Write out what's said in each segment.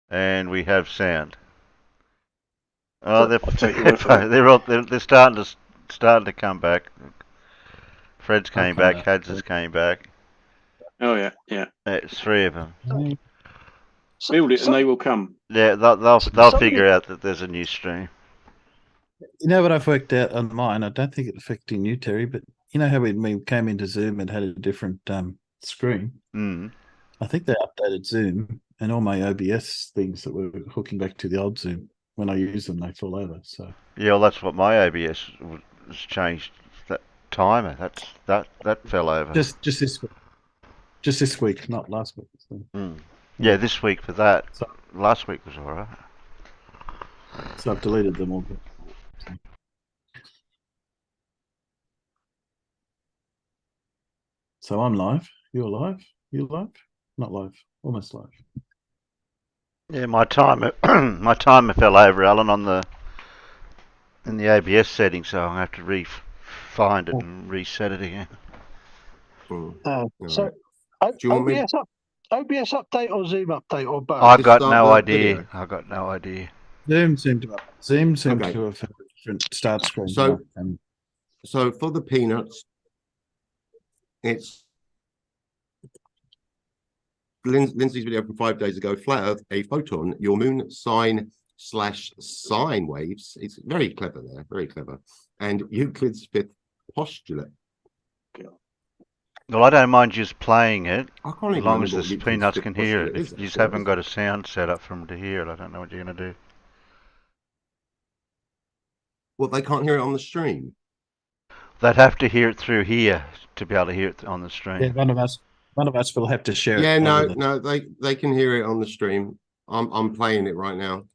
And we have sound. Oh, So they're I'll take your word for that. they're starting to come back. Fred's I'll came come back. out. Hads has came back. Oh yeah, yeah. It's three of them. So, Build it and they will come. Yeah, they'll Somebody, figure out that there's a new stream. You know what I've worked out on mine? I don't think it's affecting you, Terry, but you know how we came into Zoom and had a different screen? Mm. I think they updated Zoom and all my OBS things that were hooking back to the old Zoom. When I use them, they fall over. So Yeah, well, that's what my OBS was changed. That timer, that fell over. just this week, not last week. So, Mm. yeah. Yeah, this week for that. So, Last week was alright. so I've deleted them all. So I'm live. You're live. You're live. Not live. Almost live. Yeah, my timer my timer fell over, Alan, in the OBS settings, so I'll have to find it and reset it again. so Do you want me? OBS update or Zoom update or both? I've got start no the idea. video? I've got no idea. Zoom seemed to Okay. have a different start screen. So- So for the peanuts, it's Lindsay's video from 5 days ago. Flat Earth, a photon, your moon sign / sine waves. It's very clever there, very clever. And Euclid's fifth postulate. Well, I don't mind just playing it, I can't as even long as remember what the Euclid's peanuts fifth can hear it. postulate If is, you just actually. haven't got a sound set up for them to hear it, I don't know what you're going to do. Well, they can't hear it on the stream. They'd have to hear it through here to be able to hear it on the stream. Yeah, one of us will have to share Yeah, it. no, they can hear it on the stream. I'm playing it right now,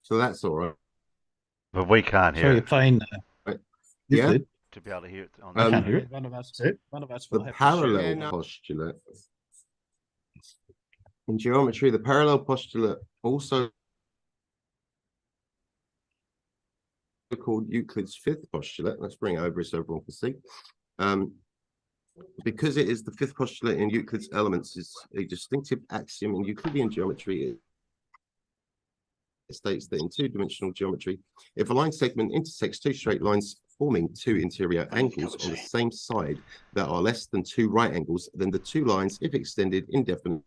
so that's all right. But we can't So hear you're it. playing Yeah? Euclid? To be able to hear it on I the can't stream. hear it. One of us The will have to share it. parallel postulate. In geometry, the parallel postulate, also called Euclid's fifth postulate. Let's bring it over so everyone can see. Because it is the fifth postulate in Euclid's Elements, is a distinctive axiom in Euclidean geometry. It states that in two-dimensional geometry, if a line segment intersects two straight lines forming two interior angles on the same side that are less than two right angles, then the two lines, if extended indefinitely,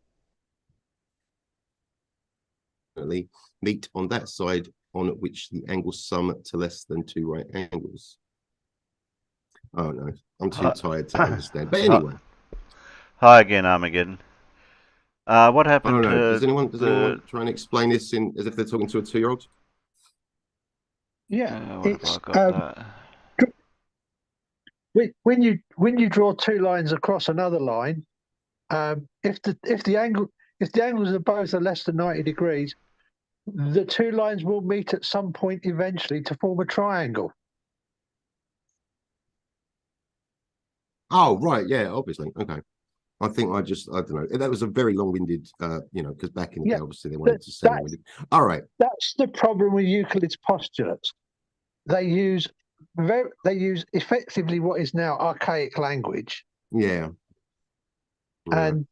meet on that side on which the angles sum to less than two right angles. Oh no, I'm too tired to understand. But anyway. Hi again, Armageddon. What I happened don't know. to Does anyone try and explain this in as if they're talking to a 2-year-old? Yeah, what have I got when you draw two lines across another line, if the angles of both are less than 90 degrees, the two lines will meet at some point eventually to form a triangle. Oh, right. Yeah, obviously. Okay. I think I don't know. That was a very long-winded, because back in the day, obviously, they wanted to sound long-winded. All right. That's the problem with Euclid's postulates. They use effectively what is now archaic language. Yeah. And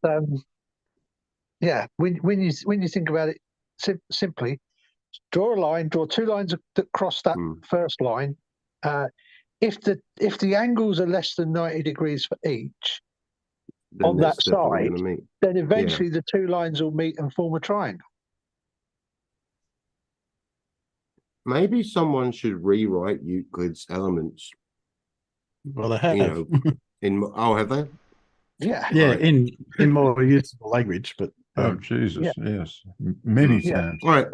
when you think about it simply, draw two lines that cross that first line. If the angles are less than 90 degrees for each then on that side, then eventually the two lines will meet and form a triangle. Maybe someone should rewrite Euclid's Elements. Well, they have. Have they? Yeah. Yeah, right. in more usable language, but Jesus, yes, many times. All right.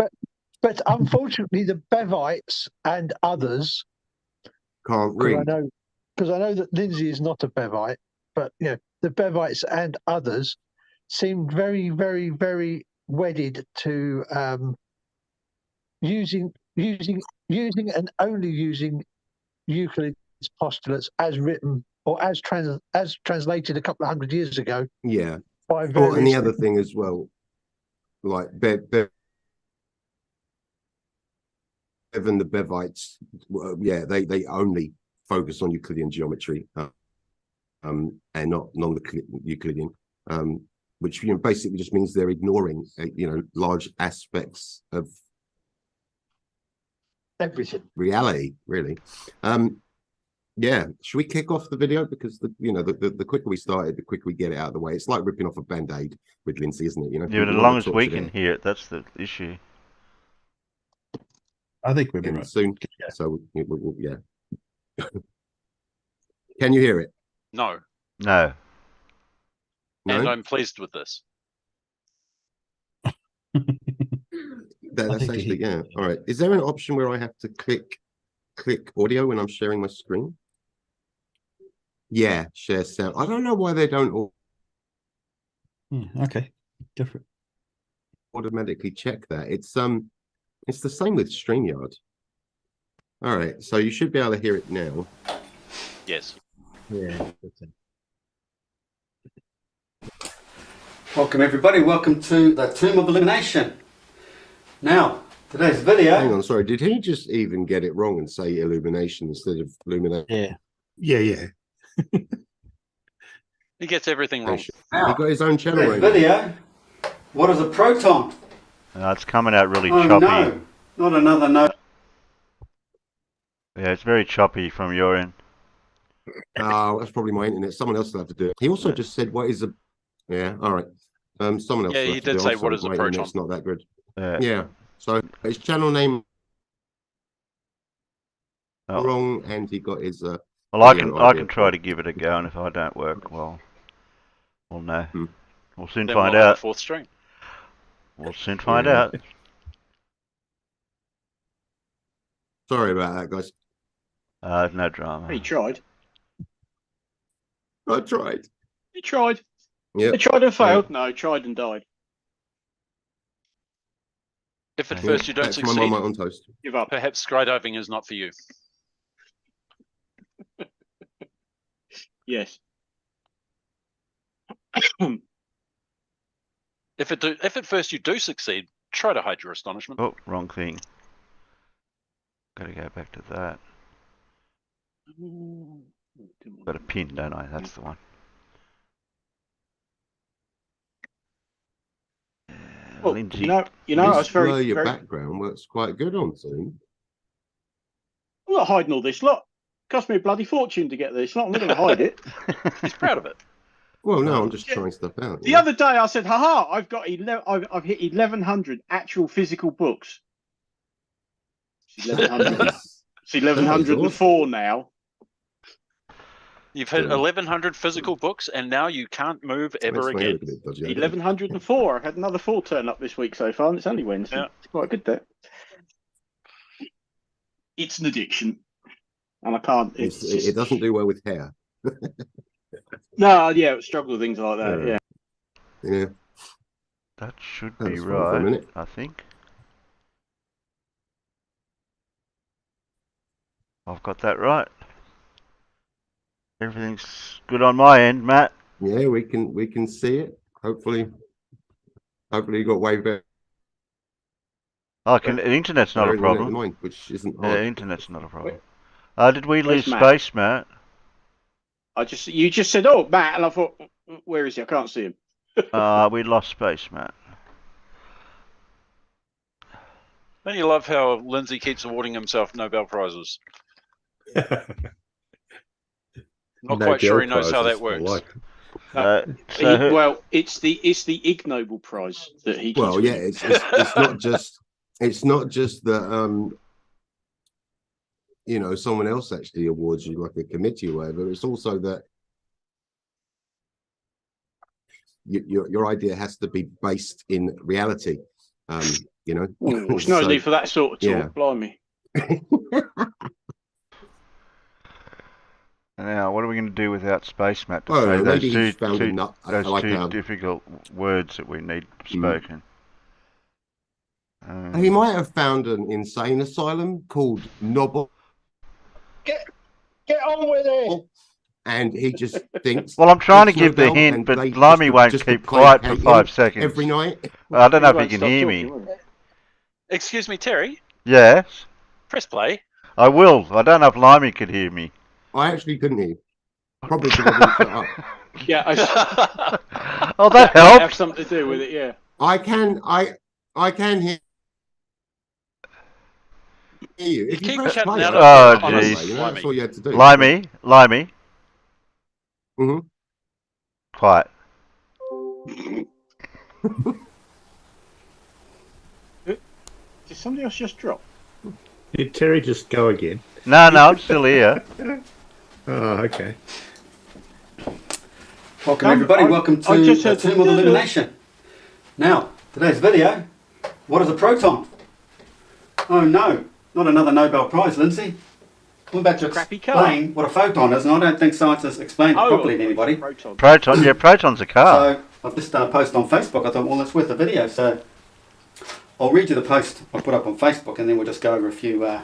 But unfortunately, the Bevites and others can't read. Because I know that Lindsay is not a Bevite, but the Bevites and others seem very, very, very wedded to using and only using Euclid's postulates as written or as translated a couple of hundred years ago. Yeah. And the other thing as well, like even the Bevites, they only focus on Euclidean geometry, and not non-Euclidean. which basically just means they're ignoring large aspects of Everything. reality, really. Yeah, should we kick off the video, because the quicker we started, the quicker we get it out of the way. It's like ripping off a band-aid with Lindsay, isn't it? Yeah, but we as don't long wanna as we torture can it hear it, that's the issue. I think we're in right. soon. Yeah. So yeah. Can you hear it? No, No. and No, I'm pleased with this. that's think actually he- yeah. All right. Is there an option where I have to click audio when I'm sharing my screen? Yeah, share sound. I don't know why they don't Okay, different. automatically check that. It's the same with StreamYard. All right, so you should be able to hear it now. Yes. Yeah. Welcome everybody, welcome to the Tomb of Elimination. Now, today's video... Hang on, sorry, did he just even get it wrong and say illumination instead of illumination? Yeah. He gets everything wrong. He got his own channel Today's right now. video, what is a proton? It's coming out really Oh choppy. no, not another no. Yeah, it's very choppy from your end. Oh, that's probably my internet. Someone else will have to do it. He also just said, what is a... Yeah, all right. Someone else Yeah, will he have to did do it. say, I'm what is sorry, a my proton? internet's not that good. Yeah. Yeah, so his channel name Oh. wrong, and he got his... Well, I video can idea. try to give it a go, and if I don't work, well, we'll know. Hmm. We'll soon Then find we'll have a out. fourth string. We'll soon find Yeah. out. Sorry about that, guys. No drama. He tried. I tried. He tried. Yeah. He tried and failed. No, he tried and died. If at first you don't That's my succeed, mum on toast. Give up. perhaps skydiving is not for you. Yes. If at first you do succeed, try to hide your astonishment. Oh, wrong thing. Gotta go back to that. Got a pin, don't I? That's the one. Well, Lindsay. you know, I was This blur very, your very background works quite good on Zoom. I'm not hiding all this lot. Cost me a bloody fortune to get this lot. I'm not going to hide it. He's proud of it. Well, no, I'm just trying stuff out. The other day I said, haha, I've got I've hit 1,100 actual physical books. It's 1,100. It's 1,104 now. You've hit Yeah. 1,100 physical books, and now you can't move ever Makes my head again. look a bit dodgy, I don't know. 1,104. I've had another 4 turn up this week so far, and it's only Wednesday. Yeah. It's quite good there. It's an addiction, and I can't. It doesn't do well with hair. No, yeah, struggle with things like that. Yeah. Yeah. Yeah. That should That be was fun for a right, minute. I think. I've got that right. Everything's good on my end, Matt. Yeah, we can see it. Hopefully you got way better. The internet's not a internet than problem. mine, which isn't Yeah, hard. internet's not a problem. Did we Where's lose Matt? space, Matt? You just said, oh, Matt, and I thought, where is he? I can't see him. We lost space, Matt. Don't you love how Lindsay keeps awarding himself Nobel Prizes? Not quite sure he knows how that works. Well, it's the Ig Nobel Prize that he. Well, keeps yeah, winning. it's not just that someone else actually awards you, like a committee or whatever. It's also that your idea has to be based in reality. There's no need for that sort of talk. yeah. Blimey. Now, what are we going to do without space, Matt? To Well, say maybe he's found two a difficult words that we need spoken. He might have found an insane asylum called Noble, Get on with it. and he just thinks. Well, I'm trying to it's give the Nobel, hint, and but they Limey won't just keep play quiet for hate 5 him seconds. every night. I don't know if he won't can stop hear talking, me. will he? Excuse me, Terry. Yes, Press play. I will. I don't know if Limey could hear me. I actually couldn't hear. Probably because I didn't shut up. Yeah, Oh, that might have helped. something to do with it. Yeah. I can hear you. If you keep press cutting play, out Oh, up there, jeez. you know, that's all you had to do. Limey. Mm-hmm. Quiet. Did somebody else just drop? Did Terry just go again? No, I'm still here. Oh, okay. Welcome everybody, welcome to I just the heard Tomb of Illumination. Now, today's video, what is a proton? Oh no, not another Nobel Prize, Lindsay. I'm about to Crappy explain what a photon is, and I don't think science has explained it properly to anybody. Proton. Yeah, proton's a car. So, I've just done a post on Facebook. I thought, well, it's worth a video, so I'll read you the post I put up on Facebook, and then we'll just go over a few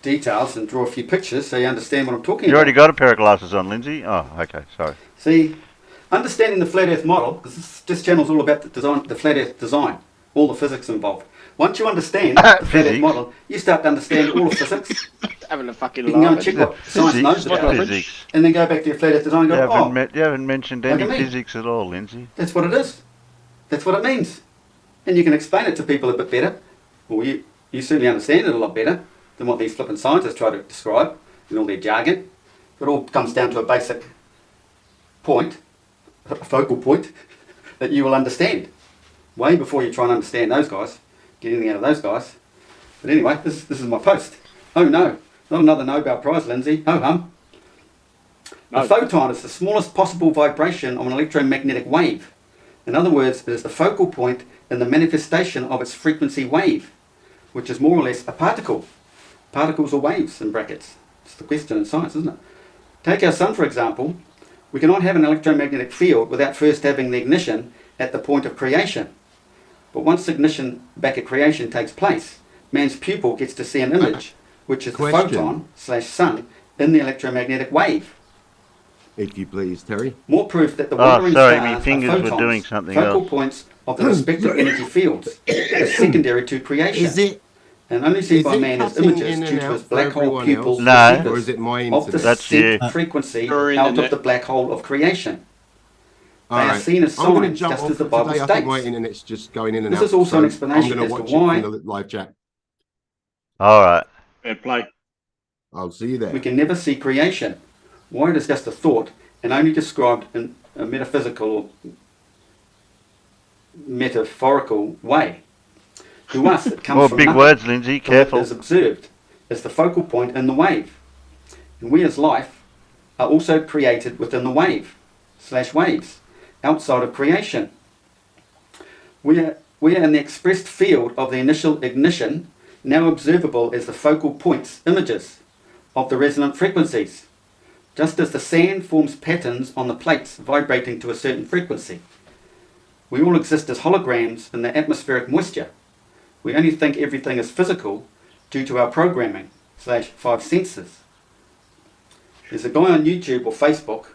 details and draw a few pictures so you understand what I'm talking You about. already got a pair of glasses on, Lindsay? Oh, okay, sorry. See, understanding the flat Earth model, because this channel is all about the flat Earth design, all the physics involved. Once you understand the flat Earth model, you start to understand all of physics. Having a fucking You can go and laugh. check what science knows about it, Physics. and then go back to your flat Earth design and You go, you haven't mentioned like any me. physics at all, Lindsay. that's what it is. That's what it means. And you can explain it to people a bit better. Well, you certainly understand it a lot better than what these flippant scientists try to describe in all their jargon. It all comes down to a basic point, a focal point, that you will understand. Way before you try and understand those guys, get anything out of those guys. But anyway, this is my post. Oh no, not another Nobel Prize, Lindsay. Oh hum. No. A photon is the smallest possible vibration of an electromagnetic wave. In other words, it is the focal point in the manifestation of its frequency wave, which is more or less a particle. Particles or waves in brackets. It's the question in science, isn't it? Take our sun, for example. We cannot have an electromagnetic field without first having the ignition at the point of creation. But once ignition back at creation takes place, man's pupil gets to see an image, which is the photon / sun in the electromagnetic wave. If you please, Terry. More proof that the Oh, wandering sorry, stars my are fingers were photons, doing something focal else. points of the respective energy fields, is secondary to creation. Is it and only seen is by it man as cutting images in and due to out his for black hole everyone pupils else? No. Or is it my of the internet? That's you. set frequency Your out of internet. the black hole of creation. They are Alright. seen as I'm going to signs, jump just off as the for Bible today. I think my states. internet's just going in and This out. is also an explanation I'm going as to to watch why it in the live chat. All right. Fair play. I'll see you there. we can never see creation. Why discuss the thought and only described in a metaphysical or metaphorical way? To us, it comes Well, from big nothing. words, Lindsay. For it Careful. is observed as the focal point in the wave. And we as life are also created within the wave / waves, outside of creation. We are in the expressed field of the initial ignition, now observable as the focal points, images, of the resonant frequencies. Just as the sand forms patterns on the plates vibrating to a certain frequency. We all exist as holograms in the atmospheric moisture. We only think everything is physical due to our programming / 5 senses. There's a guy on YouTube or Facebook,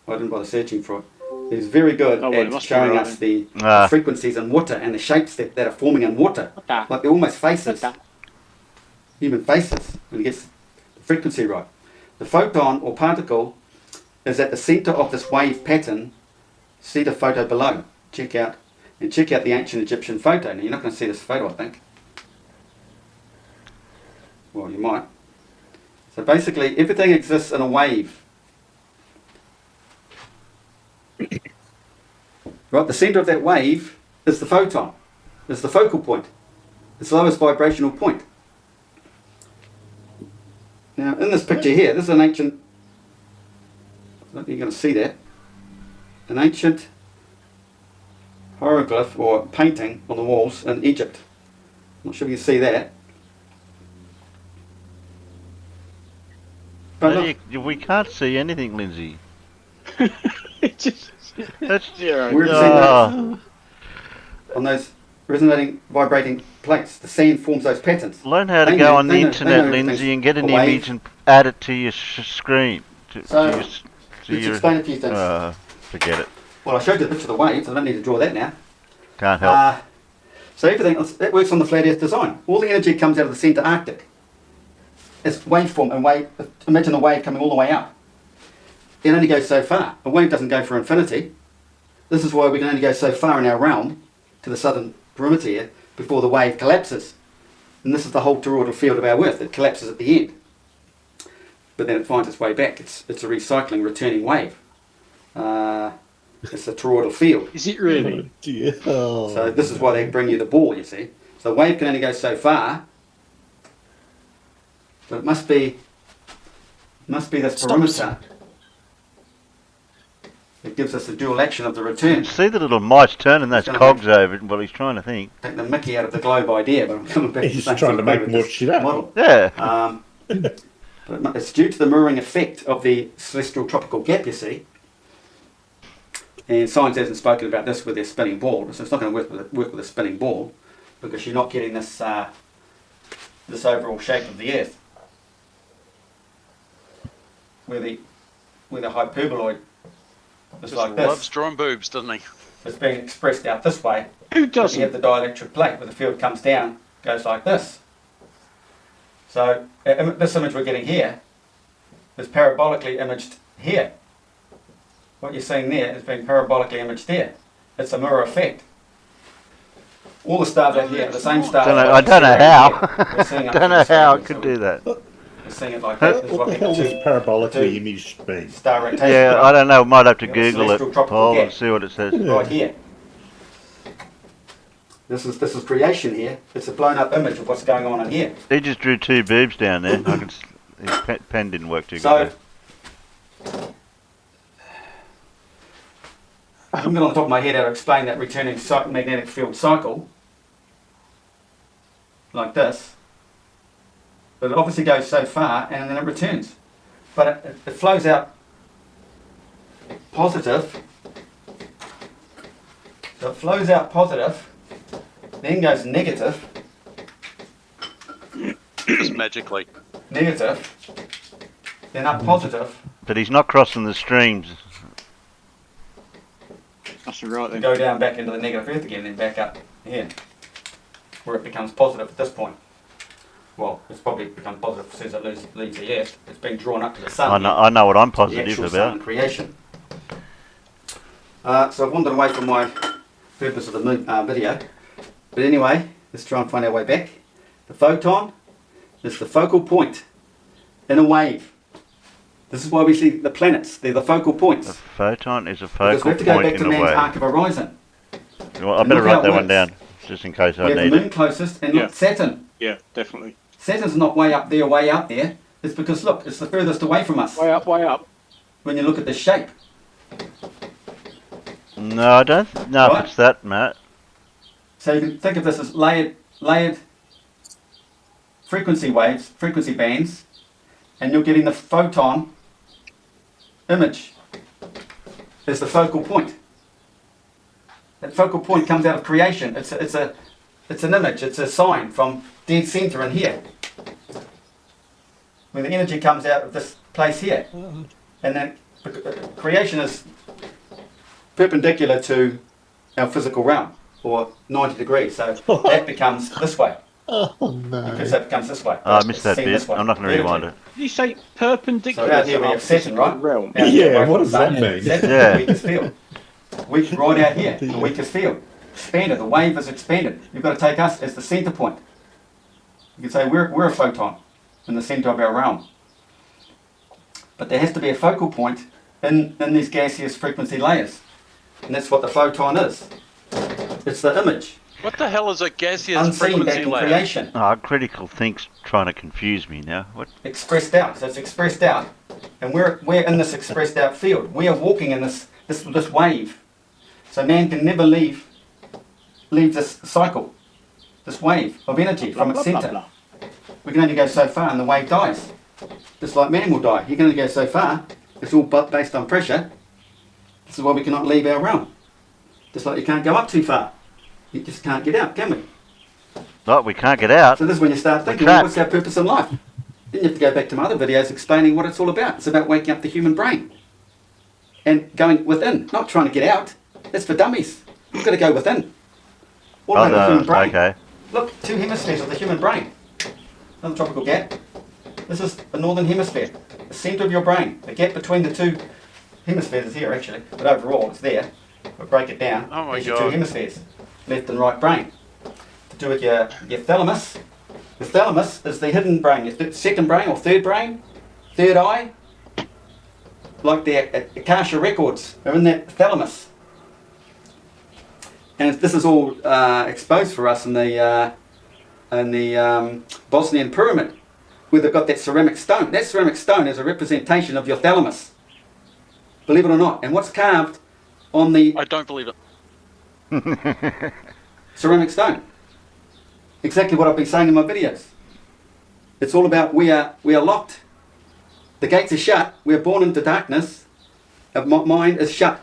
I didn't bother searching for it, who's very good Oh, well, it at must be showing right us the Ah. frequencies in water and the shapes that are forming in water. Like they're almost faces, human faces, when he gets the frequency right. The photon or particle is at the center of this wave pattern. See the photo below. Check out the ancient Egyptian photo. Now you're not going to see this photo, I think. Well, you might. So basically, everything exists in a wave. Right, the center of that wave is the photon. It's the focal point. It's the lowest vibrational point. Now, in this picture here, this is an ancient, I don't think you're going to see that, an ancient hieroglyph or painting on the walls in Egypt. I'm not sure if you can see that. But look, We can't see anything, Lindsay. It's just That's zero. where have you seen that? On those resonating, vibrating plates, the sand forms those patterns. Learn how to They go know- on they the know- internet, they know Lindsay, everything's and get an a wave. image and add it to your screen. So, your, let's explain a few things. Forget it. Well, I showed you the picture of the waves. I don't need to draw that now. Can't help. So everything that works on the flat Earth design. All the energy comes out of the centre Arctic. It's waveform and wave. Imagine a wave coming all the way out. it only goes so far. A wave doesn't go for infinity. This is why we can only go so far in our realm to the southern perimeter here before the wave collapses. And this is the whole toroidal field of our Earth. It collapses at the end. But then it finds its way back. It's a recycling, returning wave. It's a toroidal field. Is it really? So this is why they bring you the ball, you see. So the wave can only go so far. But it must be this perimeter. It gives us the dual action of the return. See the little mice turning those cogs over while he's trying to think. Take the mickey out of the globe idea, but I'm coming back He's to the same trying to thing make with more this shit up. model. Yeah. But it's due to the mirroring effect of the celestial tropical gap, you see. And science hasn't spoken about this with their spinning ball, so it's not going to work with a spinning ball because you're not getting this this overall shape of the Earth, where the hyperboloid is like this. Loves drawing boobs, doesn't he? It's being expressed out this way. Who doesn't? You have the dielectric plate where the field comes down, goes like this. So this image we're getting here is parabolically imaged here. What you're seeing there is being parabolically imaged there. It's a mirror effect. All the stars out here are the same stars. I don't know how. Don't know how it could do that. We're seeing it like that. What the hell does parabolically imaged mean? Star rotation. Yeah, I don't know. Might have to Google it, celestial tropical Paul, gap. and see what it says. Right here. This is creation here. It's a blown up image of what's going on in here. He just drew two boobs down there. His pen didn't work too So, good. I'm going on the top of my head how to explain that returning magnetic field cycle, like this. But it obviously goes so far and then it returns. But it flows out positive. So it flows out positive, then goes negative, Just magically. negative, then up positive, But he's not crossing the streams. That's right then. go down back into the negative Earth again, then back up here, where it becomes positive at this point. Well, it's probably become positive as soon as it leaves the Earth. It's been drawn up to the sun. I know what I'm the positive actual about. sun creation. So I've wandered away from my purpose of the video. But anyway, let's try and find our way back. The photon is the focal point in a wave. This is why we see the planets. They're the focal points. A photon is a Because we focal have to go point back in to a man's wave. arc of horizon. Well, I And better look how write it that one works. down, just in case We I have the need moon it. closest and Yeah. look, Saturn. Yeah, definitely. Saturn's not way up there, way out there. It's because, look, it's the furthest away from us. Way up, way up. When you look at the shape. No, I don't know Right. if it's that, Matt. So you can think of this as layered frequency waves, frequency bands, and you're getting the photon image is the focal point. That focal point comes out of creation. It's an image. It's a sign from dead center in here, where the energy comes out of this place here, and then creation is perpendicular to our physical realm, or 90 degrees. So that becomes this way. Oh no. Because that becomes this way. Oh, I missed that Seen bit. this way. I'm not going to rewind it. Did you say perpendicular? So out here we to have Saturn, right? Realm. Out here, Yeah, away what from does the sun, that mean? Saturn, Yeah. the weakest field. Right out here, the weakest field. Expanded, the wave is expanded. You've got to take us as the centre point. You can say we're a photon in the centre of our realm. But there has to be a focal point in these gaseous frequency layers. And that's what the photon is. It's the image. What the hell is a gaseous Unseen back frequency in layer? creation. Oh, critical think's trying to confuse me now. What? Expressed out. So it's expressed out. And we're in this expressed out field. We are walking in this wave. So man can never leave this cycle, this wave of energy from its centre. We can only go so far and the wave dies. Just like man will die. You can only go so far. It's all based on pressure. This is why we cannot leave our realm. Just like you can't go up too far. You just can't get out, can we? No, we can't get out. So this is when you start thinking, We're well, what's our purpose in life? Then you have to go back to my other videos explaining what it's all about. It's about waking up the human brain. And going within, not trying to get out. That's for dummies. You've got to go within. All about the human brain. Okay. Look, two hemispheres of the human brain. Another tropical gap. This is the northern hemisphere. The centre of your brain. The gap between the two hemispheres is here actually, but overall it's there. We'll break it down. Oh my There's your two God. hemispheres, left and right brain. To do with your thalamus. The thalamus is the hidden brain, your second brain or third brain, third eye. Like the Akasha records are in that thalamus. And this is all exposed for us in the Bosnian pyramid, where they've got that ceramic stone. That ceramic stone is a representation of your thalamus. Believe it or not. And what's carved on the I don't believe it. ceramic stone? Exactly what I've been saying in my videos. It's all about we are locked. The gates are shut. We are born into darkness. Our mind is shut.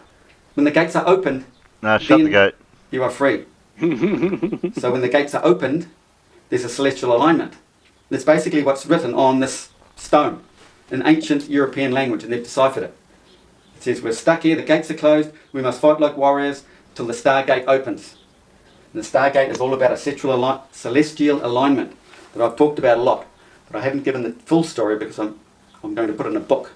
When the gates are opened, No, shut the then gate. you are free. So when the gates are opened, there's a celestial alignment. That's basically what's written on this stone in ancient European language, and they've deciphered it. It says, we're stuck here, the gates are closed, we must fight like warriors till the stargate opens. And the stargate is all about a celestial alignment that I've talked about a lot, but I haven't given the full story because I'm going to put it in a book.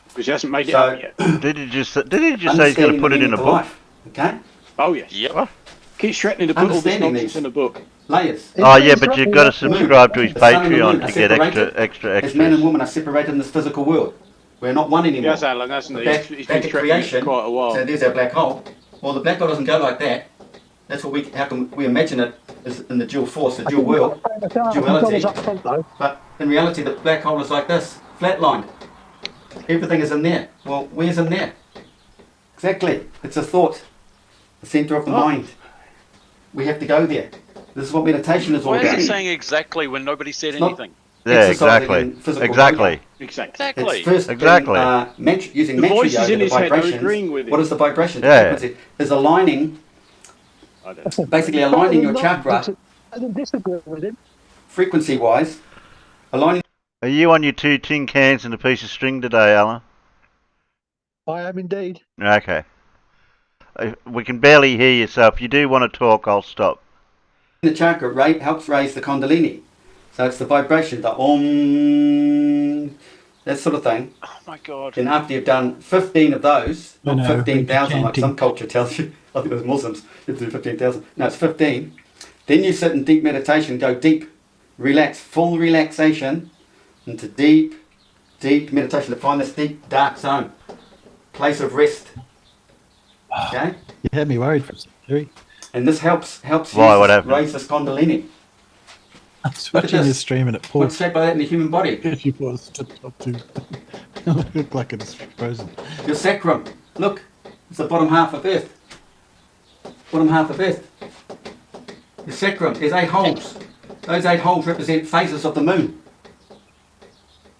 Because he hasn't made it up yet. Did he just say he's going to put it in a book? Life, okay? Oh, yes. Yep. Keeps threatening to put all this Understanding nonsense these. in a book. Layers. Oh yeah, but you've got to subscribe to his The sun and the moon Patreon are to get separated. extra As man and extras. woman are separated in this physical world. We're not one anymore. Yes, Alan, hasn't he? Back, He's back been at threatening it creation, for quite a while. so there's our black hole. Well, the black hole doesn't go like that. That's what how can we imagine it as in the dual force, the dual world, duality. Up front, though. But in reality, the black hole is like this, flatlined. Everything is in there. Well, where's in there? Exactly. It's a thought, the centre of the mind. We have to go there. This is what meditation is all Why is about. he saying exactly when nobody said It's not- anything? Yeah, exercising exactly. in physical Exactly. yoga. Exactly. Exactly. It's first Exactly. using The mantra voices yoga, in the his head are vibrations. agreeing with him. What is the vibration? The Yeah. frequency is aligning, I don't know. basically aligning your chakra I don't disagree with him. frequency-wise, aligning. Are you on your 2 tin cans and a piece of string today, Alan? I am indeed. Okay. We can barely hear you, so if you do want to talk, I'll stop. The chakra helps raise the kundalini. So it's the vibration, the om, that sort of thing. Oh my God. And after you've done 15 of those, No, not no, 15,000 like chanting. some culture tells you, I think it was Muslims, you have to do 15,000. No, it's 15. Then you sit in deep meditation, go deep, relax, full relaxation into deep, deep meditation to find this deep, dark zone, place of rest. Okay? You had me worried for a second, Terry. And this helps Why, you what happened? raise this kundalini. I was Look at watching this. this stream and it What's paused. shaped by that in the human body? She paused to talk to. It looked like it's frozen. Your sacrum. Look, it's the bottom half of Earth. Bottom half of Earth. Your sacrum, there's 8 holes. Those 8 holes represent phases of the moon.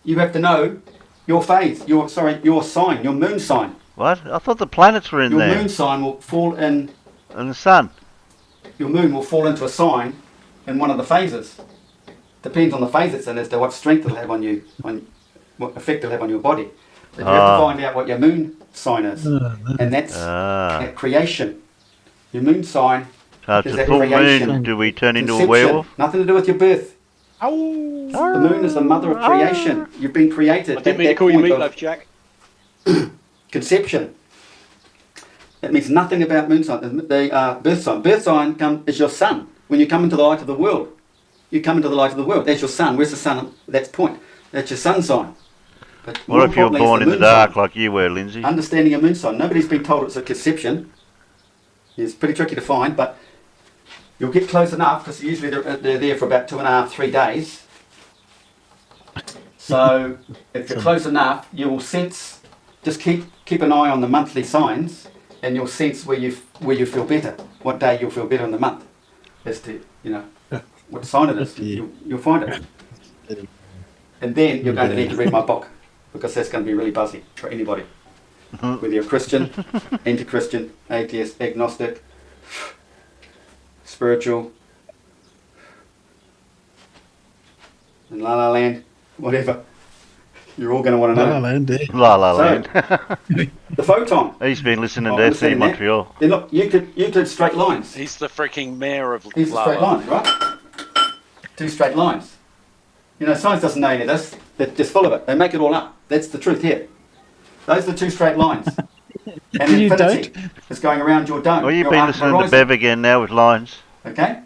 You have to know your phase, your sign, your moon sign. What? I thought the planets were in Your there. moon sign will fall in, And the sun. your moon will fall into a sign in one of the phases. Depends on the phase it's in as to what strength it'll have on you, on what effect it'll have on your body. But you have to find out what your moon sign is. And that's at creation. Your moon sign So is it's a that full creation. moon. Do we turn into a Conception. werewolf? Nothing to do with your birth. Oh, The moon is the mother of creation. You've been created. I didn't at mean to that call you point of meatloaf, Jack. conception. That means nothing about moon sign. The birth sign. Birth sign is your sun. When you come into the light of the world, you come into the light of the world. That's your sun. Where's the sun? That's point. That's your sun sign. But What more if you were importantly, it's born in the moon dark sign. like you were, Lindsay? Understanding a moon sign. Nobody's been told it's a conception. It's pretty tricky to find, but you'll get close enough because usually they're there for about 2.5, 3 days. So if you're close enough, you will sense. Just keep an eye on the monthly signs, and you'll sense where you feel better. What day you'll feel better in the month, as to what sign it is. You'll find it, and then you're going to need to read my book because that's going to be really buzzy for anybody, whether you're Christian, anti-Christian, atheist, agnostic, spiritual, in La La Land, whatever. You're all going to want to know. La La Land, yeah. La La So- Land. The photon. He's been listening Oh, to I'm SC saying that. Montreal. Then look, Euclid straight lines. He's the freaking mayor of These are straight Lava. lines, right? 2 straight lines. Science doesn't know any of this. They're just full of it. They make it all up. That's the truth here. Those are the two straight lines. And You infinity is going around your dome. Well, you've your been arc listening to horizon. Bev again now with lines. Okay?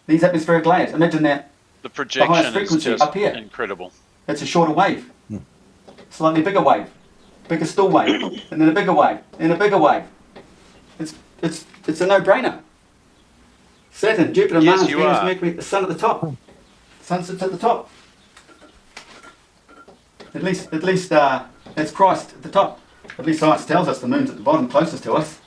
These atmospheric layers. Imagine that The highest projection is frequency just up here. incredible. It's a shorter wave. Slightly bigger wave. Bigger still wave. And then a bigger wave. And a bigger wave. It's a no-brainer. Saturn, Jupiter, Yes, Mars, you Venus, are. Mercury, the Sun at the top. Sun sits at the top. At least that's Christ at the top. At least science tells us the moon's at the bottom, closest to us.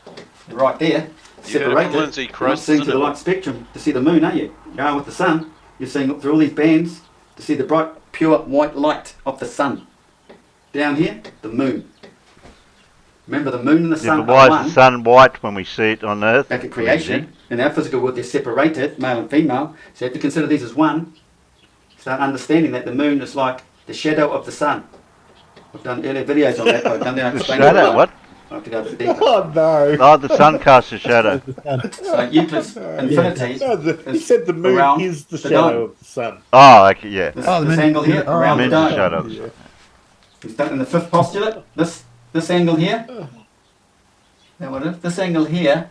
Right there, You heard it from separated. Lindsay, You're not Christ seeing is to in the it. light spectrum to see the moon, are you? You are with the sun. You're seeing through all these bands to see the bright, pure white light of the sun. Down here, the moon. Remember, the moon and the Yeah, sun but why are is one the sun white when we see it on Earth? back at creation. In our physical world, they're separated, male and female. So you have to consider these as one. Start understanding that the moon is like the shadow of the sun. I've done earlier videos on that, but I've done that. The shadow, what? I have to go a bit deeper. Oh no. Oh, the sun casts a shadow. So Euclid's infinity No, he is said the moon around is the the shadow dome. of the sun. Oh, okay, yeah. This, Oh, the this moon- angle here, oh, around the Moon's dome. the shadow. Yeah. He's done in the fifth postulate. This angle here. Now what is this angle here?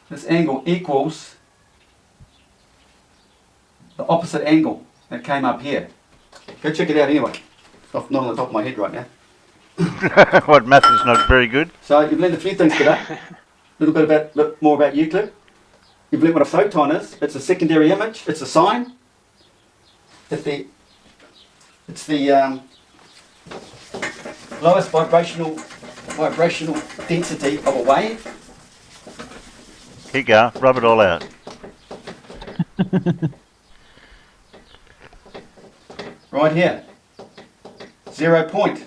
This angle equals the opposite angle that came up here. Go check it out anyway. It's not on the top of my head right now. What, math is not very good? So you've learned a few things today. A little more about Euclid. You've learned what a photon is. It's a secondary image. It's a sign. It's the lowest vibrational density of a wave. Here you go, rub it all out. Right here. 0 point.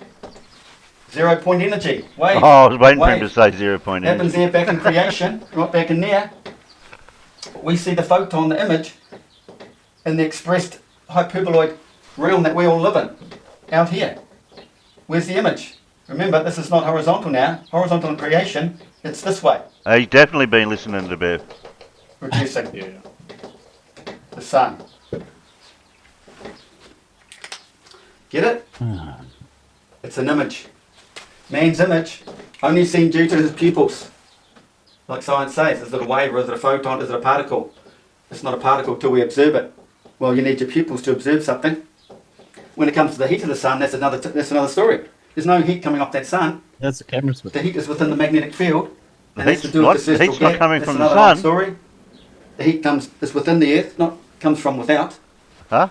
0 point energy. Wave. Oh, I was waiting for him Wave. to say 0 point Happens energy. there back in creation, right back in there. We see the photon, the image, in the expressed hyperboloid realm that we all live in. Out here. Where's the image? Remember, this is not horizontal now. Horizontal in creation, it's this way. He's definitely been listening to Bev. Reducing Yeah. the sun. Get it? It's an image. Man's image, only seen due to his pupils. Like science says, is it a wave or is it a photon, is it a particle? It's not a particle till we observe it. Well, you need your pupils to observe something. When it comes to the heat of the sun, that's another story. There's no heat coming off that sun. That's the camera's with. The heat is within the magnetic field. The And that's to heat's do not- with the the heat's celestial not gap. coming That's from the another long sun. story. The heat is within the earth, not comes from without. Huh?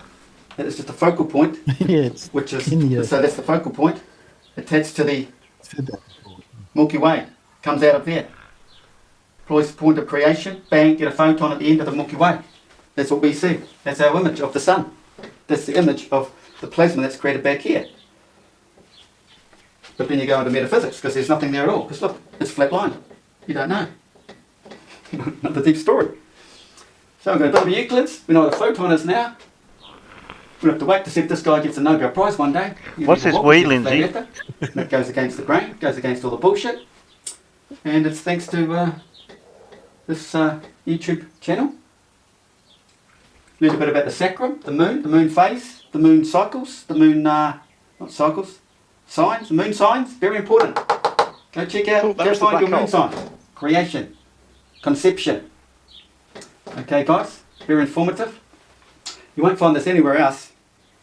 It's just a focal point, Yeah, it's which is in the earth. so that's the focal point attached to the said that before. Milky Way. Comes out of there. Close point of creation. Bang, get a photon at the end of the Milky Way. That's what we see. That's our image of the sun. That's the image of the plasma that's created back here. But then you go into metaphysics because there's nothing there at all. Because look, it's flat line. You don't know. Another deep story. So we're going to build Euclids. We know what a photon is now. We have to wait to see if this guy gets a Nobel Prize one day. You What's never this will, we, because it's Lindsay? flat earther. That goes against the grain, goes against all the bullshit. And it's thanks to this YouTube channel. Learned a bit about the sacrum, the moon phase, the moon cycles, the moon, not cycles, signs, the moon signs, very important. Go check out, Cool, that go was the find your black moon hole. sign. Creation, conception. Okay guys, very informative. You won't find this anywhere else.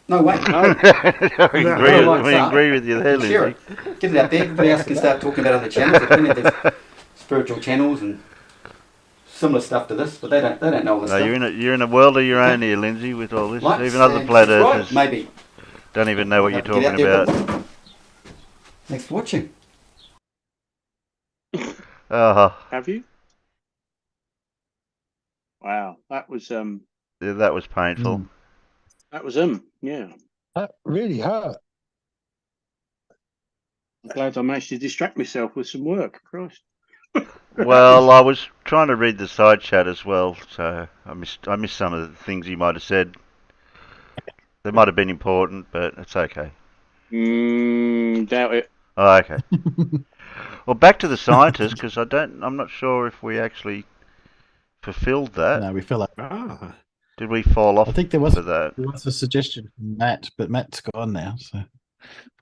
No way. we agree with you there, Share Lindsay. it. Get it out there. Everybody else can start talking about other channels. There's plenty of these spiritual channels and similar stuff to this, but they don't know all this No, stuff. you're in a world of your own here, Lindsay, with all this. Like, Even other and flat subscribe, earthers maybe. don't even know what you're Get out talking there, about. but- Thanks for watching. Have you? Wow, that was Yeah, that was painful. yeah. That really hurt. I'm glad I managed to distract myself with some work. Christ. Well, I was trying to read the side chat as well, so I missed some of the things you might have said. They might have been important, but it's okay. Doubt it. Oh, okay. Well, back to the scientists, because I'm not sure if we actually fulfilled that. No, we fell out. Ah. Did we fall off I think there was for that? a suggestion from Matt, but Matt's gone now. So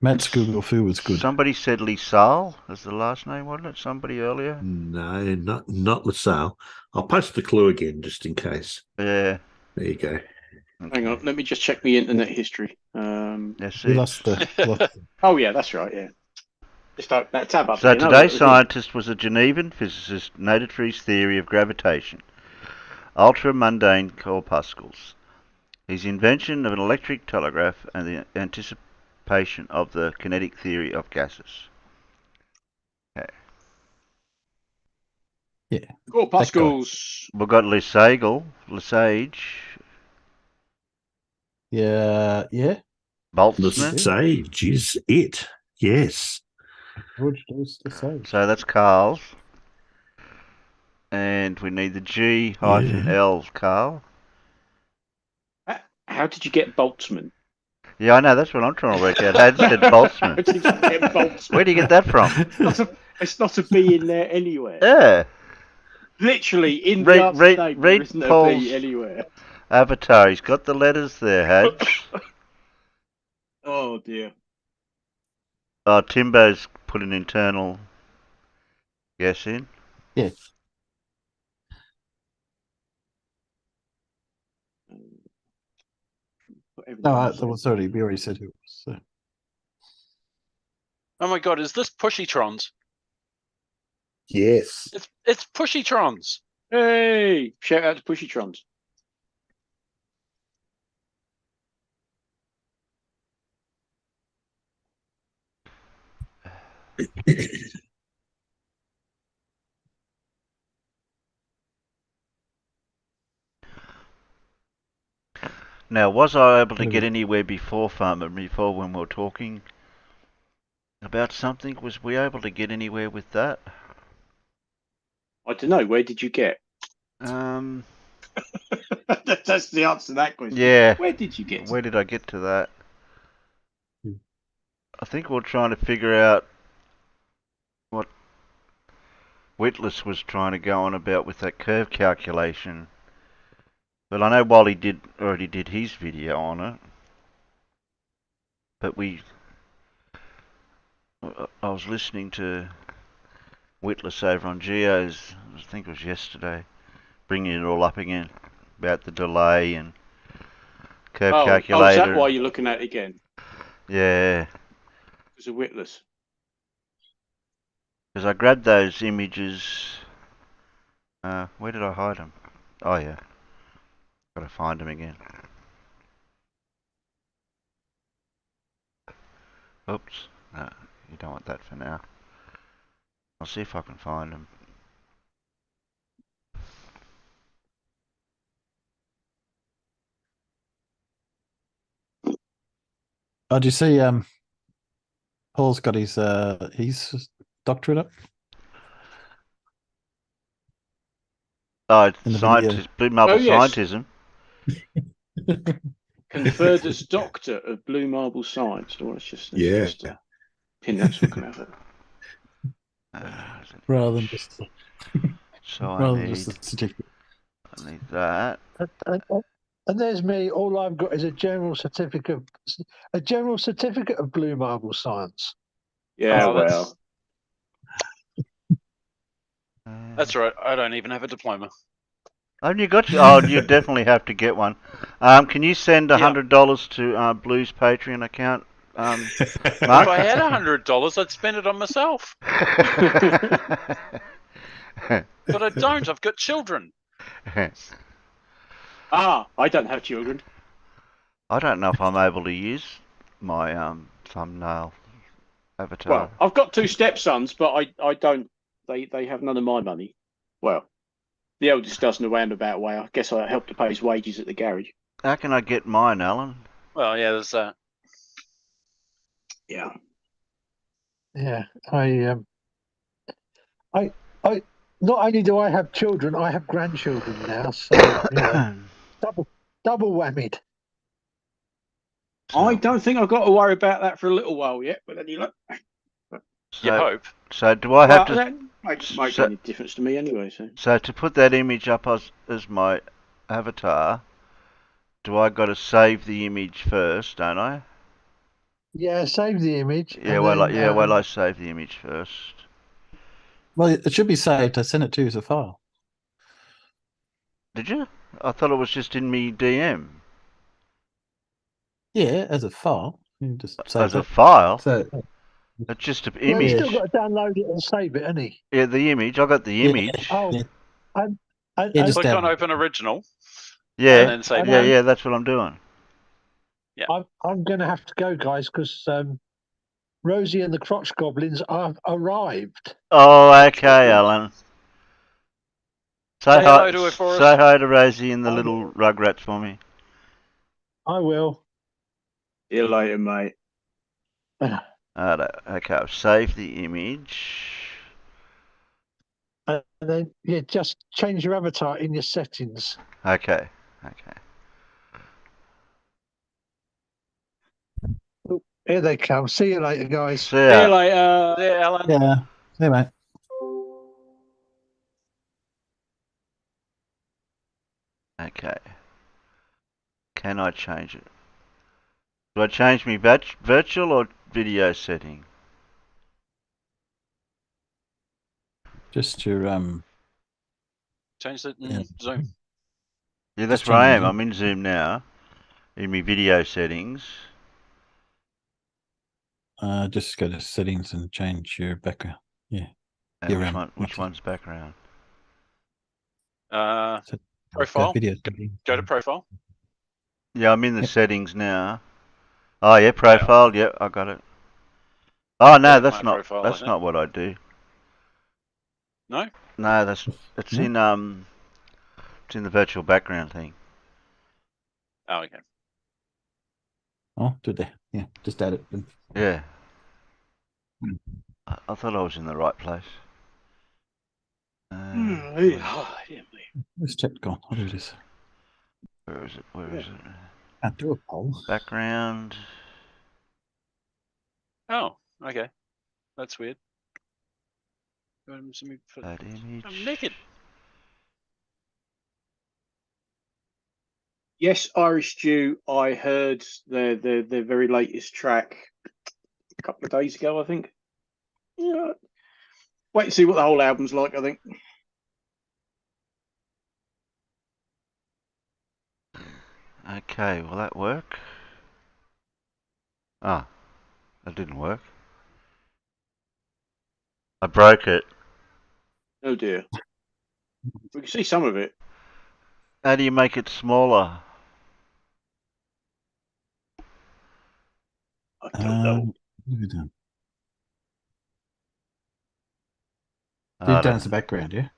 Matt's Google Fu was good. Somebody said Lisal as the last name, wasn't it? Somebody earlier. No, not LaSalle. I'll post the clue again just in case. Yeah. There you go. Hang on, let me just check the internet history. That's We it. lost the. Oh yeah, that's right. Yeah. Just open that tab up. So again. Oh, today's look, scientist was a Genevan physicist, noted for his theory of gravitation, ultra-mundane corpuscles, his invention of an electric telegraph, and the anticipation of the kinetic theory of gases. Okay. Yeah. Corpuscles. We've got Lesage, Yeah. The Boltzmann. sage is it. Yes. George Lewis the Sage. So that's Carl's. And we need the G-L, Carl. How did you get Boltzmann? Yeah, I know, that's what I'm trying to work out. How did you get Boltzmann? How did you get Boltzmann? Where do you get that from? It's not a B in there anywhere. Yeah. Literally, in the answer name, there isn't a Paul's B anywhere. avatar. He's got the letters there, Hadge. Oh, dear. Oh, Timbo's put an internal guess in. Yeah. No, that was already. We already said who it was. So. Oh my god, is this Pushytrons? Yes. It's Pushytrons. Hey! Shout out to Pushytrons. Now, was I able to get anywhere before Farmer, before when we were talking about something? Was we able to get anywhere with that? I don't know. Where did you get? Um, That's the answer to that question. yeah. Where did you get? Where did I get to that? I think we're trying to figure out what Witless was trying to go on about with that curve calculation. But I know Wally already did his video on it. But I was listening to Witless over on Geo's, I think it was yesterday, bringing it all up again about the delay and curve calculator. Oh, is that why you're looking at it again? Yeah. Because of Witless. Because I grabbed those images. Where did I hide them? Oh yeah. Gotta find them again. Oops. No, you don't want that for now. I'll see if I can find them. Oh, do you see? Paul's got his doctorate up. Oh, it's scientist, blue marble scientism. Conferred as Doctor of Blue Marble Science. Let's just pin that so we can have it. Rather than just so rather than just a certificate. I need that. And there's me. All I've got is a general certificate of Blue Marble Science. Yeah, well. That's right. I don't even have a diploma. Haven't you got? Oh, you definitely have to get one. Can you send $100 to Blue's Patreon account? Mark? If I had $100, I'd spend it on myself. But I don't. I've got children. I don't have children. I don't know if I'm able to use my thumbnail avatar. Well, I've got 2 stepsons, but I don't. They have none of my money. Well, the eldest does in a roundabout way. I guess I help to pay his wages at the garage. How can I get mine, Alan? Well, yeah, there's that. Yeah. Yeah. I not only do I have children, I have grandchildren now. So double whammied. I don't think I've got to worry about that for a little while yet. But then you look. You hope. So do I have to? That makes any difference to me anyway. So to put that image up as my avatar, do I got to save the image first, don't I? Yeah, save the image. Yeah, and well, then, yeah, well, I save the image first. Well, it should be saved. I sent it to you as a file. Did you? I thought it was just in me DM. Yeah, as a file. You just save As a it. file? So It's just an Well, he's still image. got to download it and save it, hasn't he? Yeah, the image. I got the yeah, image. Oh, yeah, and yeah, just Click on download. Open Original. Yeah, And then save yeah, it. yeah. That's what I'm doing. I'm going to have to go, guys, because Rosie and the Crotch Goblins have arrived. Oh, okay, Alan. Say hello to her for us. Say hi to Rosie and the I little rugrats for me. I will. See you later, mate. Okay, I've saved the image. And then, yeah, just change your avatar in your settings. Okay, okay. Here they come. See you later, guys. See See you ya. later. Yeah, Alan. Yeah. Hey, mate. Okay. Can I change it? Do I change me virtual or video setting? Just your Change it in Yeah. Zoom. Yeah, that's Just where I change am. it. I'm in Zoom now. In my video settings. Just go to settings and change your background. Yeah. And Your, which one's background? Profile. Video. Go to profile. Yeah, I'm in the Yep. settings now. Oh yeah, profile. Yep, I got it. Oh no, Edit that's my not. profile, That's I not what I do. No? No, it's No? it's in the virtual background thing. Oh, okay. Oh, do it there. Yeah, just add it. Yeah. I thought I was in the right place. Where's chat gone? Oh, there it is. Where is it? Where is it? Can't do a poll. Background. Oh, okay. That's weird. Add image. I'm naked. Yes, Irish Stew. I heard their very latest track a couple of days ago, I think. Yeah. Wait and see what the whole album's like, I think. Okay, will that work? Ah, that didn't work. I broke it. Oh dear. We can see some of it. How do you make it smaller? I don't know. What have you done? I You've done don't as a background, yeah?